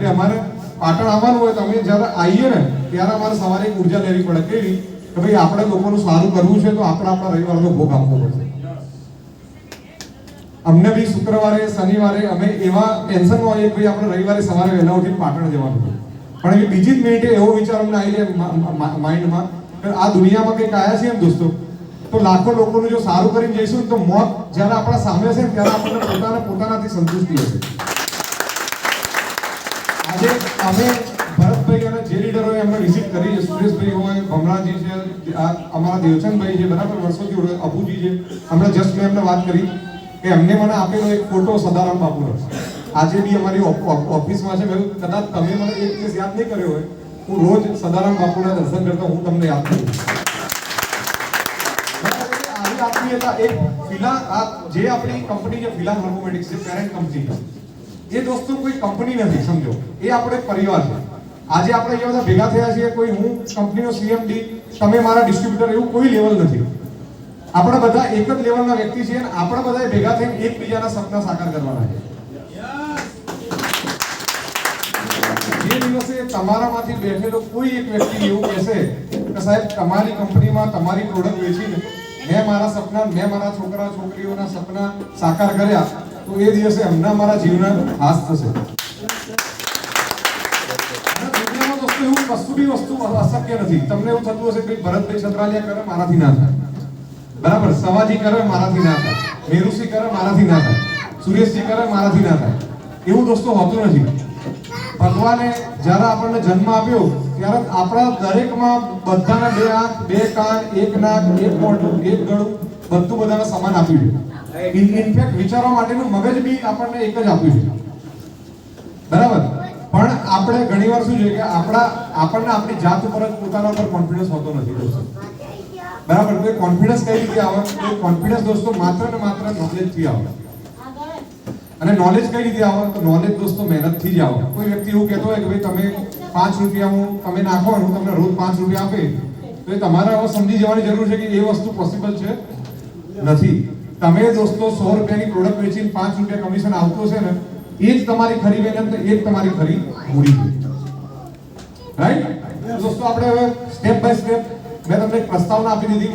એટલે અમારે પાટણ આવવાનું હોય તો અમે જ્યારે આવીએ ને ત્યારે અમારે સવારે એક ઉર્જા લેવી પડે કેવી કે ભાઈ આપણે લોકોનું સારું કરવું છે તો આપણે આપણા રવિવારનો ભોગ આપવો પડશે. અમને બી શુક્રવારે શનિવારે અમે એવા ટેન્શનમાં હોઈએ કે ભાઈ આપણે રવિવારે સવારે વહેલા ઉઠીને પાટણ જવાનું હોય, પણ એ બીજી જ મિનિટે એવો વિચાર અમને આવી જાય માઇન્ડમાં કે આ દુનિયામાં કંઈક આવ્યા છે એમ દોસ્તો, તો લાખો લોકોનું જો સારું કરીને જઈશું તો મોત જ્યારે આપણા સામે છે ત્યારે આપણને પોતાનાથી સંતુષ્ટિ હશે. આજે અમે ભરતભાઈ અને જે લીડરોએ અમને વિઝિટ કરી, સુરેશભાઈ હોય, ભમરાજી છે, અમારા દેવચંદભાઈ છે, બરાબર વર્ષોથી અબુજી છે, હમણાં જસ્ટ મેં એમને વાત કરી કે એમને મને આપેલો એક ફોટો સદારામ બાપુનો આજે બી અમારી ઓફિસમાં છે. મેં કદાચ તમે મને એક દિવસ યાદ નહીં કર્યો હોય, હું રોજ સદારામ બાપુના દર્શન કરતો હું તમને યાદ કરું. એક ફિલા જે આપણી કંપની જે ફિલા થર્મોમેટિક્સ છે પેરેન્ટ કંપની, એ દોસ્તો કોઈ કંપની નથી, સમજો એ આપણે પરિવાર છે. આજે આપણે જે બધા ભેગા થયા છીએ, કોઈ હું કંપનીનો સીએમડી, તમે મારા ડિસ્ટ્રીબ્યુટર, એવું કોઈ લેવલ નથી. આપણે બધા એક જ લેવલના વ્યક્તિ છીએ અને આપણે બધા ભેગા થઈને એકબીજાના સપના સાકાર કરવાના છે. જે દિવસે તમારામાંથી બેઠેલો કોઈ એક વ્યક્તિ એવું કહેશે કે સાહેબ તમારી કંપનીમાં તમારી પ્રોડક્ટ વેચીને મેં મારા સપના, મેં મારા છોકરા છોકરીઓના સપના સાકાર કર્યા, તો એ દિવસે હમણાં મારા જીવના ખાસ થશે. દુનિયામાં દોસ્તો એવું કશું બી વસ્તુ અશક્ય નથી. તમને એવું થતું હશે કે ભરતભાઈ છત્રાલિયા કરે મારાથી ના થાય, બરાબર, સવાજી કરે મારાથી ના થાય, મેરુસિંહ કરે મારાથી ના થાય, સુરેશજી કરે મારાથી ના થાય, એવું દોસ્તો હોતું નથી. ભગવાને જ્યારે આપણને જન્મ આપ્યો ત્યારે આપણા દરેકમાં બધાના બે આંખ, બે કાન, એક નાક, એક મોઢું, એક ગળું, બધું બધાને સમાન આપ્યું છે. ઇનફેક્ટ વિચારવા માટેનું મગજ બી આપણને એક જ આપ્યું છે, બરાબર. પણ આપણે ઘણીવાર શું છે કે આપણને આપણી જાત ઉપર જ પોતાના ઉપર કોન્ફિડન્સ હોતો નથી દોસ્તો, બરાબર. તો એ કોન્ફિડન્સ કઈ રીતે આવે? તો કોન્ફિડન્સ દોસ્તો માત્ર ને માત્ર નોલેજથી આવે. અને નોલેજ કઈ રીતે આવે? તો નોલેજ દોસ્તો મહેનતથી જ આવે. કોઈ વ્યક્તિ એવું કહેતો હોય કે ભાઈ તમે 5 રૂપિયા તમે નાખો અને હું તમને રોજ 5 રૂપિયા આપે, તો એ તમારે હવે સમજી જવાની જરૂર છે કે એ વસ્તુ પોસિબલ છે નથી. તમે દોસ્તો 100 રૂપિયાની પ્રોડક્ટ વેચીને 5 રૂપિયા કમિશન આવતું છે ને, એ જ તમારી ખરી મહેનત, એ જ તમારી ખરી મૂડી છે, રાઈટ? દોસ્તો આપણે હવે સ્ટેપ બાય સ્ટેપ મેં તમને એક પ્રસ્તાવના આપી દીધી.